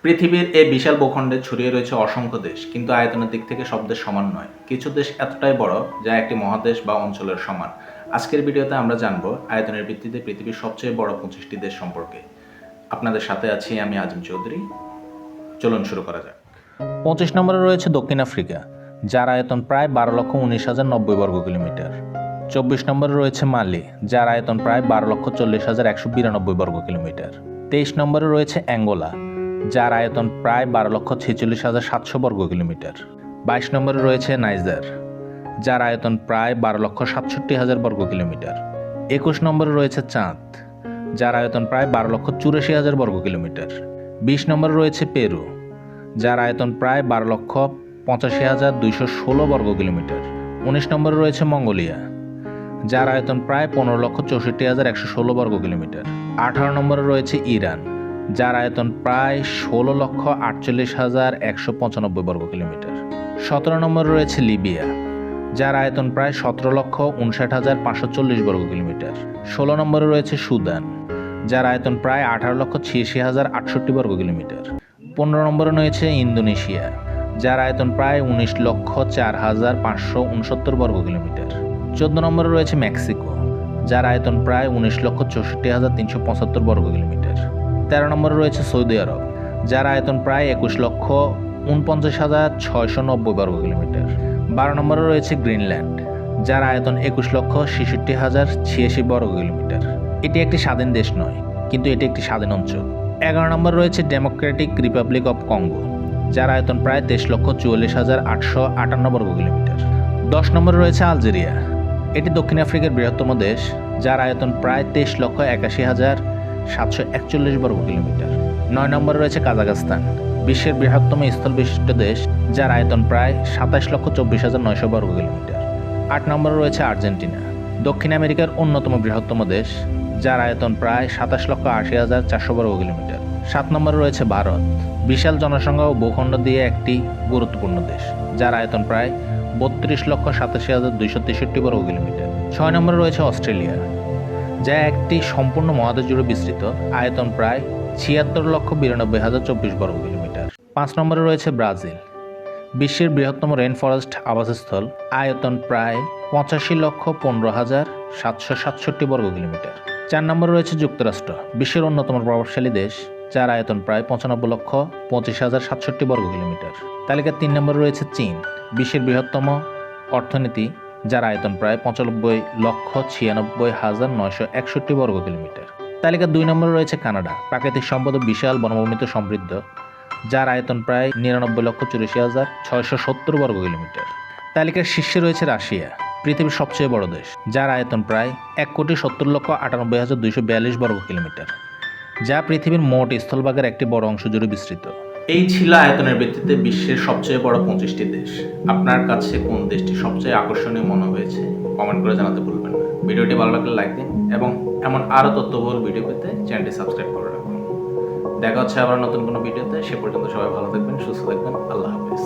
পৃথিবীর এই বিশাল ভূখণ্ডে ছড়িয়ে রয়েছে অসংখ্য দেশ, কিন্তু আয়তনের দিক থেকে সব দেশ সমান নয়। কিছু দেশ এতটাই বড় যা একটি মহাদেশ বা অঞ্চলের সমান। আজকের ভিডিওতে আমরা জানব আয়তনের ভিত্তিতে পৃথিবীর সবচেয়ে বড় 25টি দেশ সম্পর্কে। আপনাদের সাথে আছি আমি আজিম চৌধুরী। চলুন শুরু করা যাক। 25 নম্বরে রয়েছে দক্ষিণ আফ্রিকা, যার আয়তন প্রায় 12,19,090 বর্গ কিলোমিটার। 24 নম্বরে রয়েছে মালি, যার আয়তন প্রায় 12,40,192 বর্গ কিলোমিটার। 23 নম্বরে রয়েছে অ্যাঙ্গোলা, যার আয়তন প্রায় 12,46,700 বর্গ কিলোমিটার। 22 নম্বরে রয়েছে নাইজার, যার আয়তন প্রায় 12,67,000 বর্গ কিলোমিটার। 21 নম্বরে রয়েছে চাঁদ, যার আয়তন প্রায় 12,84,000 বর্গ কিলোমিটার। 20 নম্বরে রয়েছে পেরু, যার আয়তন প্রায় 12,85,216 বর্গ কিলোমিটার। 19 নম্বরে রয়েছে মঙ্গোলিয়া, যার আয়তন প্রায় 15,64,116 বর্গ কিলোমিটার। 18 নম্বরে রয়েছে ইরান, যার আয়তন প্রায় 16,48,195 বর্গ কিলোমিটার। 17 নম্বরে রয়েছে লিবিয়া, যার আয়তন প্রায় 17,59,540 বর্গ কিলোমিটার। 16 নম্বরে রয়েছে সুদান, যার আয়তন প্রায় 18,86,068 বর্গ কিলোমিটার। 15 নম্বরে রয়েছে ইন্দোনেশিয়া, যার আয়তন প্রায় 19,04,569 বর্গ কিলোমিটার। 14 নম্বরে রয়েছে মেক্সিকো, যার আয়তন প্রায় 19,64,375 বর্গ কিলোমিটার। 13 নম্বরে রয়েছে সৌদি আরব, যার আয়তন প্রায় 21,49,690 বর্গ কিলোমিটার। 12 নম্বরে রয়েছে গ্রিনল্যান্ড, যার আয়তন 21,66,086 বর্গ কিলোমিটার। এটি একটি স্বাধীন দেশ নয়, কিন্তু এটি একটি স্বাধীন অঞ্চল। 11 নম্বরে রয়েছে ডেমোক্রেটিক রিপাবলিক অফ কঙ্গো, যার আয়তন প্রায় 23,44,858 বর্গ কিলোমিটার। 10 নম্বরে রয়েছে আলজেরিয়া, এটি দক্ষিণ আফ্রিকার বৃহত্তম দেশ, যার আয়তন প্রায় 23,81,741 বর্গ কিলোমিটার। 9 নম্বরে রয়েছে কাজাখস্তান, বিশ্বের বৃহত্তম স্থল বিশিষ্ট দেশ, যার আয়তন প্রায় 27,24,900 বর্গ কিলোমিটার। 8 নম্বরে রয়েছে আর্জেন্টিনা, দক্ষিণ আমেরিকার অন্যতম বৃহত্তম দেশ, যার আয়তন প্রায় 27,80,400 বর্গ কিলোমিটার। 7 নম্বরে রয়েছে ভারত, বিশাল জনসংখ্যা ও ভূখণ্ড দিয়ে একটি গুরুত্বপূর্ণ দেশ, যার আয়তন প্রায় 32,87,263 বর্গ কিলোমিটার। 6 নম্বরে রয়েছে অস্ট্রেলিয়া, যা একটি সম্পূর্ণ মহাদেশ জুড়ে বিস্তৃত, আয়তন প্রায় 76,92,024 বর্গ কিলোমিটার। 5 নম্বরে রয়েছে ব্রাজিল, বিশ্বের বৃহত্তম রেন ফরেস্ট আবাসস্থল, আয়তন প্রায় 85,15,767 বর্গ কিলোমিটার। 4 নম্বরে রয়েছে যুক্তরাষ্ট্র, বিশ্বের অন্যতম প্রভাবশালী দেশ, যার আয়তন প্রায় 95,25,067 বর্গ কিলোমিটার। তালিকার 3 নম্বরে রয়েছে চীন, বিশ্বের বৃহত্তম অর্থনীতি, যার আয়তন প্রায় 95,96,961 বর্গ কিলোমিটার। তালিকার 2 নম্বরে রয়েছে কানাডা, প্রাকৃতিক সম্পদ ও বিশাল বনভূমিতে সমৃদ্ধ, যার আয়তন প্রায় 99,84,670 বর্গ কিলোমিটার। তালিকার শীর্ষে রয়েছে রাশিয়া, পৃথিবীর সবচেয়ে বড় দেশ, যার আয়তন প্রায় 1,70,98,242 বর্গ কিলোমিটার, যা পৃথিবীর মোট স্থলভাগের একটি বড় অংশ জুড়ে বিস্তৃত। এই ছিল আয়তনের ভিত্তিতে বিশ্বের সবচেয়ে বড় 25টি দেশ। আপনার কাছে কোন দেশটি সবচেয়ে আকর্ষণীয় মনে হয়েছে কমেন্ট করে জানাতে ভুলবেন না। ভিডিওটি ভালো লাগলে লাইক দিন এবং এমন আরও তথ্যবহুল ভিডিও পেতে চ্যানেলটি সাবস্ক্রাইব করে রাখুন। দেখা হচ্ছে আবার নতুন কোনো ভিডিওতে। সে পর্যন্ত সবাই ভালো থাকবেন, সুস্থ থাকবেন। আল্লাহ হাফেজ।